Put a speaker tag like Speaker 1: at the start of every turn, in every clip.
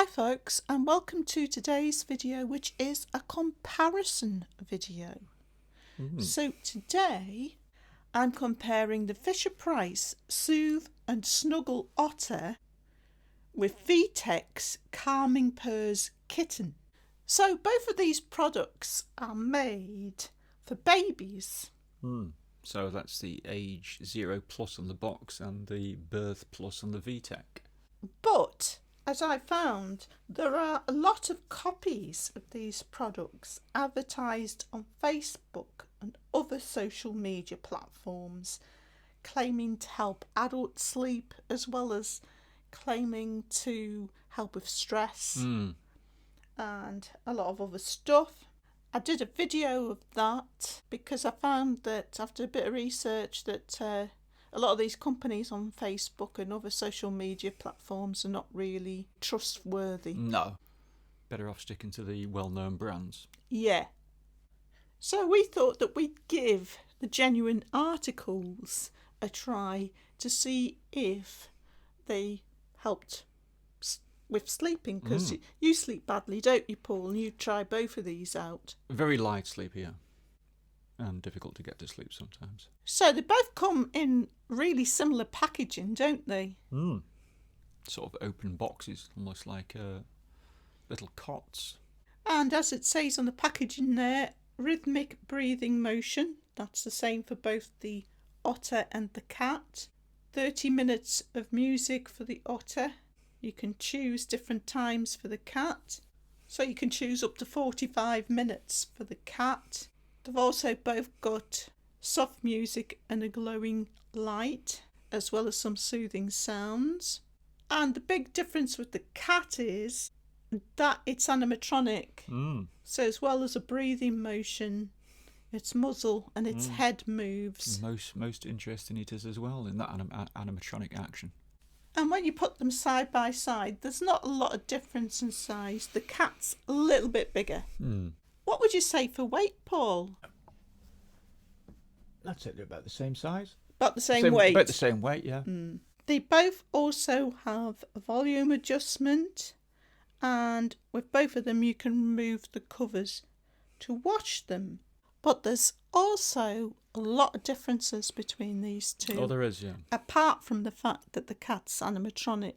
Speaker 1: Hi folks, and welcome to today's video, which is a comparison video. So today I'm comparing the Fisher-Price Soothe and Snuggle Otter with Vtech's Calming Purrs Kitten. So both of these products are made for babies.
Speaker 2: So that's the age 0+ on the box and the birth plus on the Vtech.
Speaker 1: But as I found, there are a lot of copies of these products advertised on Facebook and other social media platforms, claiming to help adult sleep as well as claiming to help with stress and a lot of other stuff. I did a video of that because I found that after a bit of research that a lot of these companies on Facebook and other social media platforms are not really trustworthy.
Speaker 2: No. Better off sticking to the well-known brands.
Speaker 1: Yeah. So we thought that we'd give the genuine articles a try to see if they helped with sleeping, because you sleep badly, don't you, Paul? And you try both of these out.
Speaker 2: Very light sleep, yeah. And difficult to get to sleep sometimes.
Speaker 1: So they both come in really similar packaging, don't they?
Speaker 2: Sort of open boxes, almost like little cots.
Speaker 1: And as it says on the packaging there, rhythmic breathing motion. That's the same for both the otter and the cat. 30 minutes of music for the otter. You can choose different times for the cat. So you can choose up to 45 minutes for the cat. They've also both got soft music and a glowing light, as well as some soothing sounds. And the big difference with the cat is that it's animatronic. So as well as a breathing motion, its muzzle and its head moves.
Speaker 2: Most interesting it is as well in that animatronic action.
Speaker 1: And when you put them side by side, there's not a lot of difference in size. The cat's a little bit bigger. What would you say for weight, Paul?
Speaker 2: I'd say they're about the same size.
Speaker 1: About the same weight?
Speaker 2: About the same weight, yeah.
Speaker 1: They both also have a volume adjustment, and with both of them you can remove the covers to wash them. But there's also a lot of differences between these two.
Speaker 2: Oh, there is, yeah.
Speaker 1: Apart from the fact that the cat's animatronic,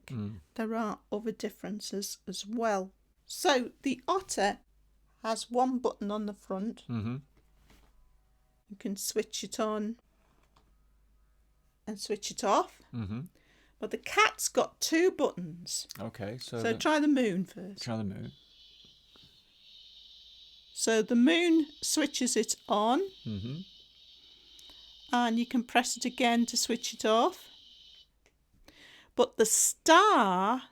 Speaker 1: there are other differences as well. So the otter has one button on the front. You can switch it on and switch it off. But the cat's got two buttons.
Speaker 2: Okay,
Speaker 1: so try the moon first.
Speaker 2: Try the moon.
Speaker 1: So the moon switches it on. And you can press it again to switch it off. But the star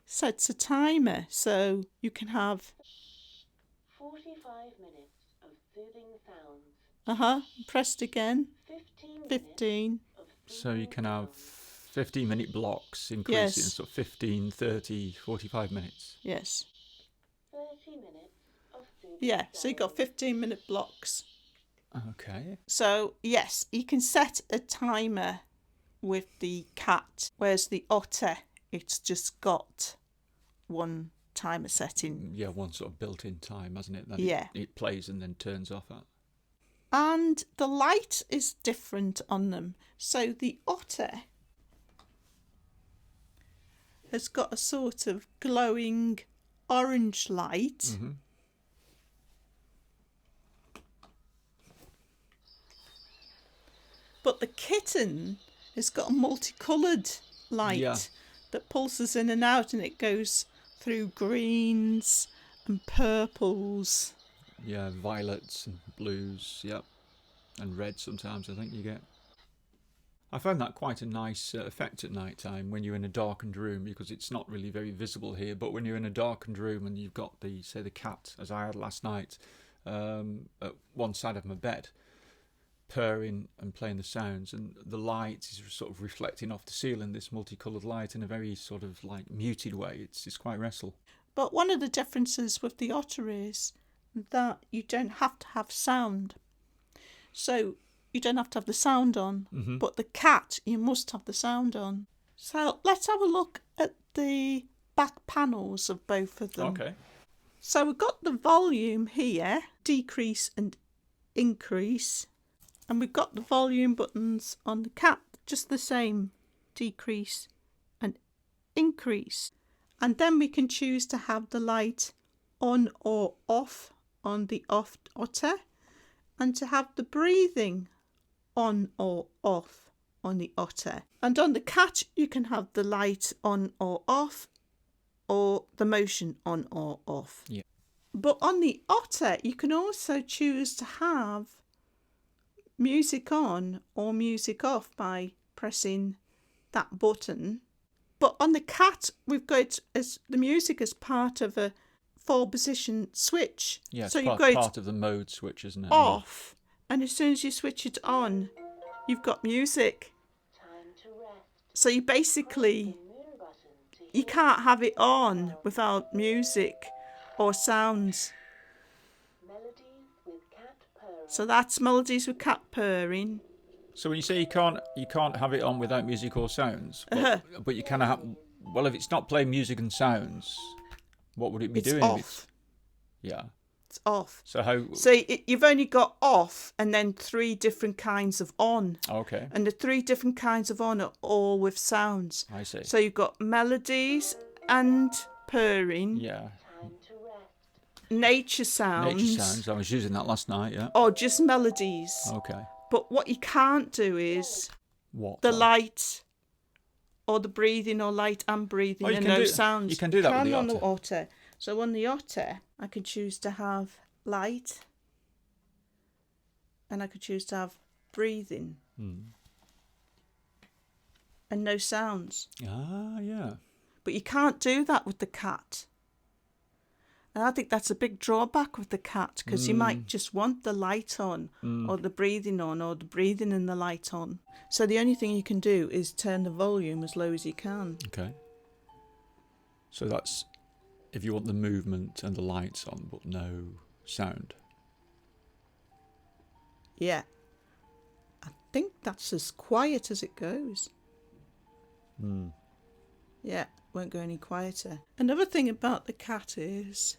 Speaker 1: sets a timer, so you can have
Speaker 3: 45 minutes of soothing sounds.
Speaker 1: Press it again.
Speaker 3: 15.
Speaker 2: So you can have 15-minute blocks increasing,
Speaker 1: Yes.
Speaker 2: so 15, 30, 45 minutes.
Speaker 1: Yes.
Speaker 3: 30 minutes of soothing
Speaker 1: Yeah, so you've got
Speaker 3: sounds.
Speaker 1: 15-minute blocks.
Speaker 2: Okay.
Speaker 1: So, yes, you can set a timer with the cat, whereas the otter, it's just got one timer setting.
Speaker 2: Yeah, one sort of built-in time, hasn't it? That
Speaker 1: Yeah.
Speaker 2: It plays and then turns off at.
Speaker 1: And the light is different on them. So the otter has got a sort of glowing orange light. But the kitten has got a multicoloured light that pulses in and out, and it goes through greens and purples.
Speaker 2: Yeah, violets and blues, yep. And red sometimes, I think you get. I found that quite a nice effect at night time when you're in a darkened room, because it's not really very visible here, but when you're in a darkened room and you've got the cat, as I had last night, at one side of my bed, purring and playing the sounds, and the light is sort of reflecting off the ceiling, this multicoloured light, in a very sort of like muted way. It's quite restful.
Speaker 1: But one of the differences with the otter is that you don't have to have sound. So you don't have to have the sound on, but the cat, you must have the sound on. So let's have a look at the back panels of both of them.
Speaker 2: Okay.
Speaker 1: So we've got the volume here, decrease and increase. And we've got the volume buttons on the cat, just the same, decrease and increase. And then we can choose to have the light on or off on the otter, and to have the breathing on or off on the otter. And on the cat, you can have the light on or off, or the motion on or off.
Speaker 2: Yeah.
Speaker 1: But on the otter, you can also choose to have music on or music off by pressing that button. But on the cat, we've got as the music as part of a 4-position switch.
Speaker 2: Yeah, it's
Speaker 1: so you've
Speaker 2: part,
Speaker 1: got
Speaker 2: part of the mode switch, isn't it?
Speaker 1: off, and as soon as you switch it on, you've got music.
Speaker 3: Time to rest.
Speaker 1: So you basically,
Speaker 3: Moon button to
Speaker 1: you can't have it on without music or sounds.
Speaker 3: melodies with cat purrs.
Speaker 1: So that's melodies with cat purring.
Speaker 2: So when you say you can't have it on without music or sounds, but you can have. Well, if it's not playing music and sounds, what would it be
Speaker 1: It's
Speaker 2: doing?
Speaker 1: off.
Speaker 2: Yeah.
Speaker 1: It's off.
Speaker 2: So how?
Speaker 1: So you've only got off and then 3 different kinds of on.
Speaker 2: Okay.
Speaker 1: And the 3 different kinds of on are all with sounds.
Speaker 2: I see.
Speaker 1: So you've got melodies and purring,
Speaker 2: Yeah.
Speaker 3: Time to rest.
Speaker 1: nature sounds,
Speaker 2: Nature sounds. I was using that last night. Yeah.
Speaker 1: or just melodies.
Speaker 2: Okay.
Speaker 1: But what you can't do is
Speaker 2: What?
Speaker 1: the light or the breathing, or light and breathing,
Speaker 2: Oh, you
Speaker 1: and
Speaker 2: can
Speaker 1: no
Speaker 2: do-
Speaker 1: sounds.
Speaker 2: you can do that with the
Speaker 1: on the
Speaker 2: otter.
Speaker 1: otter. So on the otter, I can choose to have light, and I could choose to have breathing and no sounds.
Speaker 2: Ah, yeah.
Speaker 1: But you can't do that with the cat. And I think that's a big drawback with the cat, because you might just want the light on, or the breathing on, or the breathing and the light on. So the only thing you can do is turn the volume as low as you can.
Speaker 2: Okay. So that's if you want the movement and the lights on, but no sound.
Speaker 1: Yeah. I think that's as quiet as it goes. Yeah, won't go any quieter. Another thing about the cat is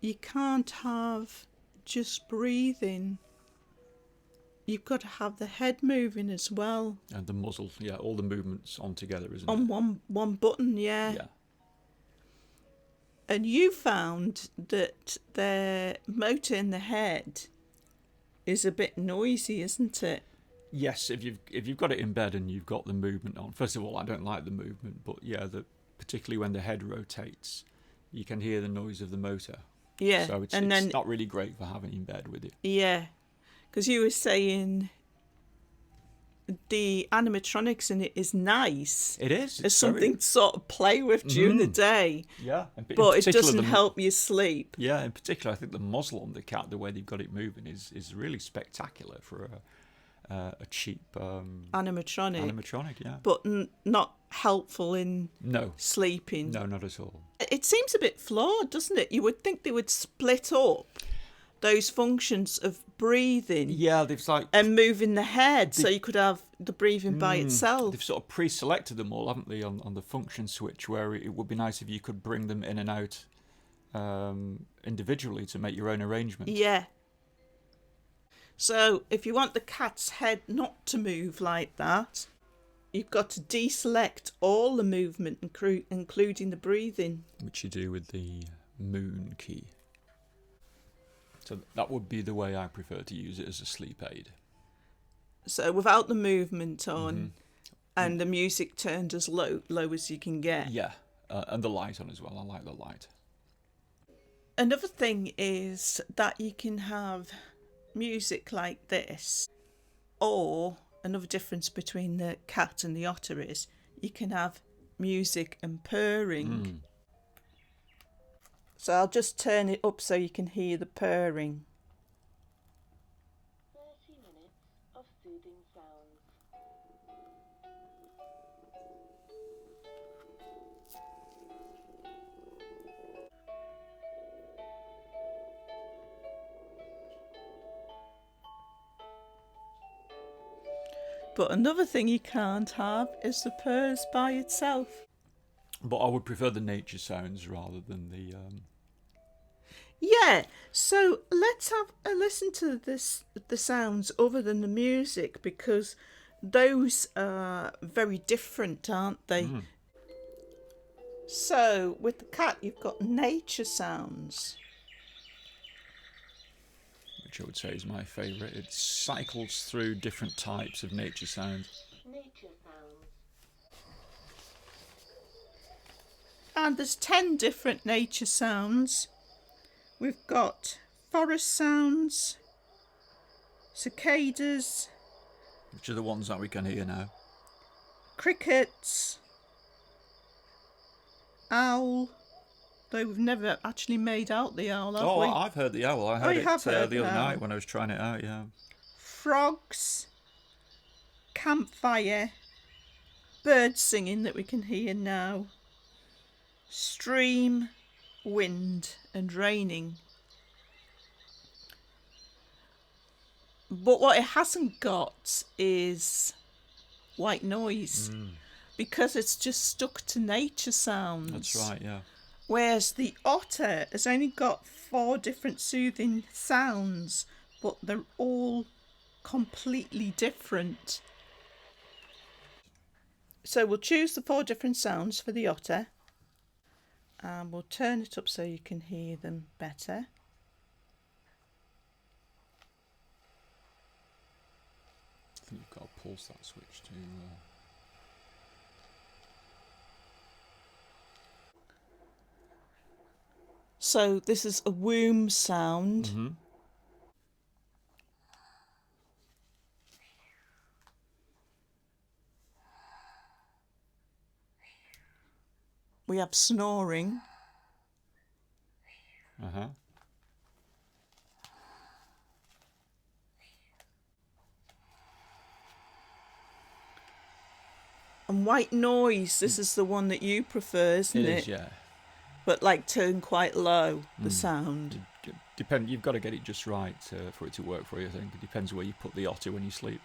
Speaker 1: you can't have just breathing. You've got to have the head moving as well.
Speaker 2: And the muzzle, yeah, all the movements on together, isn't
Speaker 1: On
Speaker 2: it?
Speaker 1: one button, yeah.
Speaker 2: Yeah.
Speaker 1: And you found that the motor in the head is a bit noisy, isn't it?
Speaker 2: Yes, if you've got it in bed and you've got the movement on. First of all, I don't like the movement, but yeah, particularly when the head rotates, you can hear the noise of the motor.
Speaker 1: Yeah.
Speaker 2: So it's
Speaker 1: then
Speaker 2: not really great for having in bed with you.
Speaker 1: yeah, because you were saying the animatronics in it is nice.
Speaker 2: It is.
Speaker 1: It's something to sort of play with during the day,
Speaker 2: Yeah.
Speaker 1: but it doesn't help you sleep.
Speaker 2: Yeah, in particular, I think the muzzle on the cat, the way they've got it moving, is really spectacular for a cheap
Speaker 1: Animatronic,
Speaker 2: yeah.
Speaker 1: but not helpful in
Speaker 2: No,
Speaker 1: sleeping.
Speaker 2: no, not at all.
Speaker 1: It seems a bit flawed, doesn't it? You would think they would split up those functions of breathing
Speaker 2: Yeah, they've
Speaker 1: and moving the head, so you could have the breathing by itself.
Speaker 2: They've sort of pre-selected them all, haven't they, on the function switch, where it would be nice if you could bring them in and out individually to make your own arrangement.
Speaker 1: Yeah. So if you want the cat's head not to move like that, you've got to deselect all the movement, including the breathing.
Speaker 2: Which you do with the moon key. So that would be the way I prefer to use it as a sleep aid.
Speaker 1: So without the movement on and the music turned as low as you can get.
Speaker 2: Yeah, and the light on as well. I like the light.
Speaker 1: Another thing is that you can have music like this, or another difference between the cat and the otter is you can have music and purring. So I'll just turn it up so you can hear the purring.
Speaker 3: 30 minutes of soothing sounds.
Speaker 1: But another thing you can't have is the purrs by itself.
Speaker 2: But I would prefer the nature sounds rather than the...
Speaker 1: Yeah, so let's have a listen to the sounds other than the music, because those are very different, aren't they?
Speaker 2: Mm.
Speaker 1: So with the cat, you've got nature sounds.
Speaker 2: Which I would say is my favourite. It cycles through different types of nature sounds.
Speaker 3: Nature sounds.
Speaker 1: And there's 10 different nature sounds. We've got forest sounds, cicadas,
Speaker 2: Which are the ones that we can hear now.
Speaker 1: crickets, owl, though we've never actually made out the owl, have we?
Speaker 2: I've heard the owl. I heard
Speaker 1: you
Speaker 2: it
Speaker 1: have heard
Speaker 2: the
Speaker 1: the
Speaker 2: other
Speaker 1: owl.
Speaker 2: night when I was trying it out, yeah.
Speaker 1: Frogs, campfire, birds singing that we can hear now, stream, wind and raining. But what it hasn't got is white noise, because it's just stuck to nature sounds.
Speaker 2: That's right, yeah.
Speaker 1: Whereas the otter has only got 4 different soothing sounds, but they're all completely different. So we'll choose the 4 different sounds for the otter, and we'll turn it up so you can hear them better.
Speaker 2: I think you've got to pulse that switch to...
Speaker 1: So this is a womb sound.
Speaker 2: Mm-hmm.
Speaker 1: We have snoring.
Speaker 2: Uh-huh.
Speaker 1: And white noise, this is the one that you prefer, isn't it?
Speaker 2: It is, yeah.
Speaker 1: But like turn quite low, the sound.
Speaker 2: You've got to get it just right for it to work for you, I think. It depends where you put the otter when you sleep.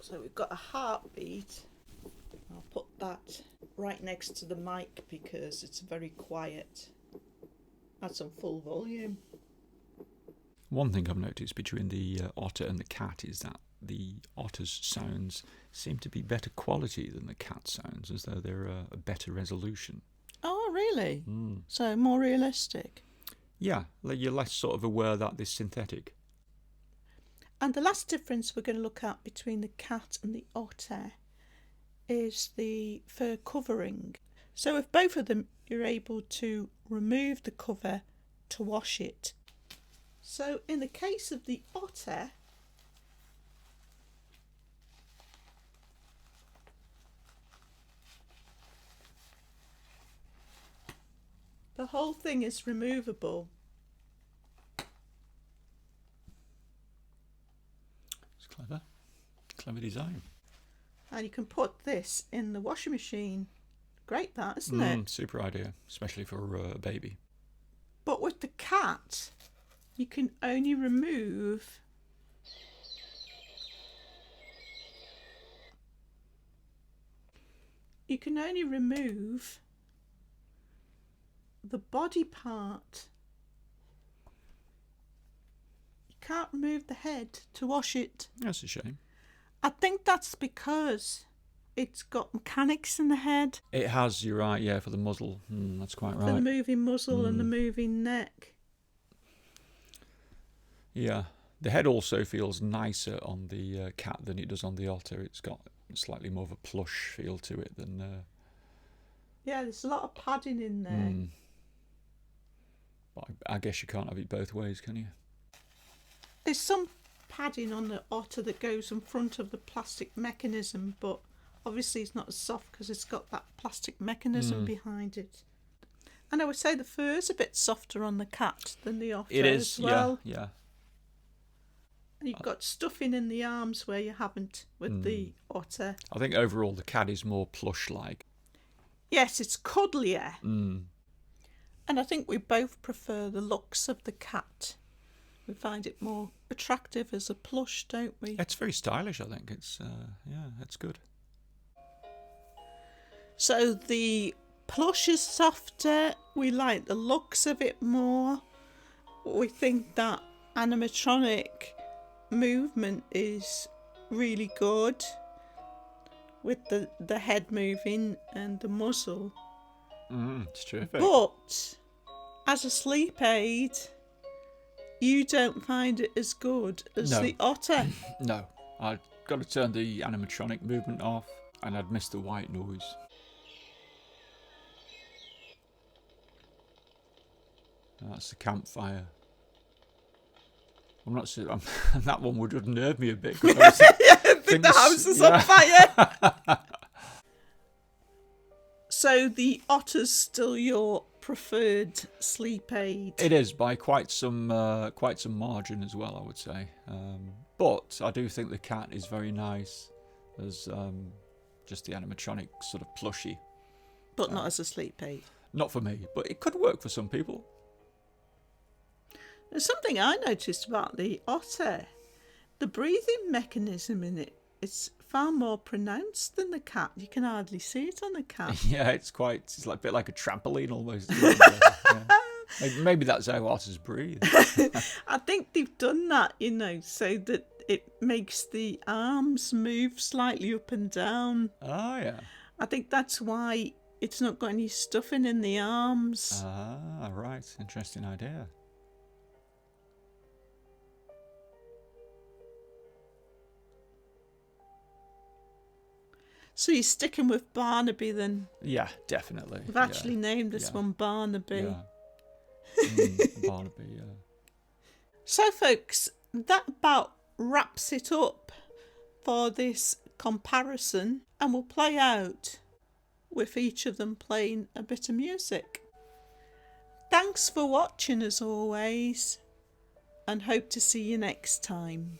Speaker 1: So we've got a heartbeat. I'll put that right next to the mic because it's very quiet. That's on full volume.
Speaker 2: One thing I've noticed between the otter and the cat is that the otter's sounds seem to be better quality than the cat sounds, as though they're a better resolution.
Speaker 1: Oh, really?
Speaker 2: Mm.
Speaker 1: So more realistic.
Speaker 2: Yeah, you're less sort of aware that they're synthetic.
Speaker 1: And the last difference we're going to look at between the cat and the otter is the fur covering. So with both of them, you're able to remove the cover to wash it. So in the case of the otter, the whole thing is removable.
Speaker 2: It's clever. Clever design.
Speaker 1: And you can put this in the washing machine. Great that, isn't it?
Speaker 2: Super idea, especially for a baby.
Speaker 1: But with the cat, you can only remove the body part. You can't remove the head to wash it.
Speaker 2: That's a shame.
Speaker 1: I think that's because it's got mechanics in the head.
Speaker 2: It has, you're right, yeah, for the muzzle. That's quite
Speaker 1: For the
Speaker 2: right.
Speaker 1: moving muzzle and the moving neck.
Speaker 2: Yeah. The head also feels nicer on the cat than it does on the otter. It's got slightly more of a plush feel to it than...
Speaker 1: Yeah, there's a lot of padding in there.
Speaker 2: But I guess you can't have it both ways, can you?
Speaker 1: There's some padding on the otter that goes in front of the plastic mechanism, but obviously it's not as soft because it's got that plastic mechanism behind it. And I would say the fur's a bit softer on the cat than the otter
Speaker 2: It is,
Speaker 1: as well.
Speaker 2: yeah.
Speaker 1: And you've got stuffing in the arms where you haven't with the otter.
Speaker 2: I think overall the cat is more plush-like.
Speaker 1: Yes, it's cuddlier. And I think we both prefer the looks of the cat. We find it more attractive as a plush, don't we?
Speaker 2: It's very stylish, I think. It's it's good.
Speaker 1: So the plush is softer. We like the looks of it more. We think that animatronic movement is really good with the head moving and the muzzle.
Speaker 2: It's terrific.
Speaker 1: But as a sleep aid, you don't find it as good as
Speaker 2: No.
Speaker 1: the otter.
Speaker 2: No, I've got to turn the animatronic movement off, and I'd miss the white noise. That's the campfire. I'm not sure. That one would unnerve me a bit.
Speaker 1: Yeah, I think the house is on fire. So the otter's still your preferred sleep aid?
Speaker 2: It is by quite some margin as well, I would say. But I do think the cat is very nice as just the animatronic sort of plushy.
Speaker 1: But not as a sleep aid.
Speaker 2: Not for me, but it could work for some people.
Speaker 1: There's something I noticed about the otter. The breathing mechanism in it is far more pronounced than the cat. You can hardly see it on the cat.
Speaker 2: Yeah, it's like a bit like a trampoline almost. Yeah. Maybe that's how otters breathe.
Speaker 1: I think they've done that, so that it makes the arms move slightly up and down.
Speaker 2: Oh, yeah.
Speaker 1: I think that's why it's not got any stuffing in the arms.
Speaker 2: Ah, right. Interesting idea.
Speaker 1: So you're sticking with Barnaby then?
Speaker 2: Yeah, definitely.
Speaker 1: We've actually named this one Barnaby.
Speaker 2: Yeah. Barnaby, yeah.
Speaker 1: So folks, that about wraps it up for this comparison, and we'll play out with each of them playing a bit of music. Thanks for watching as always, and hope to see you next time.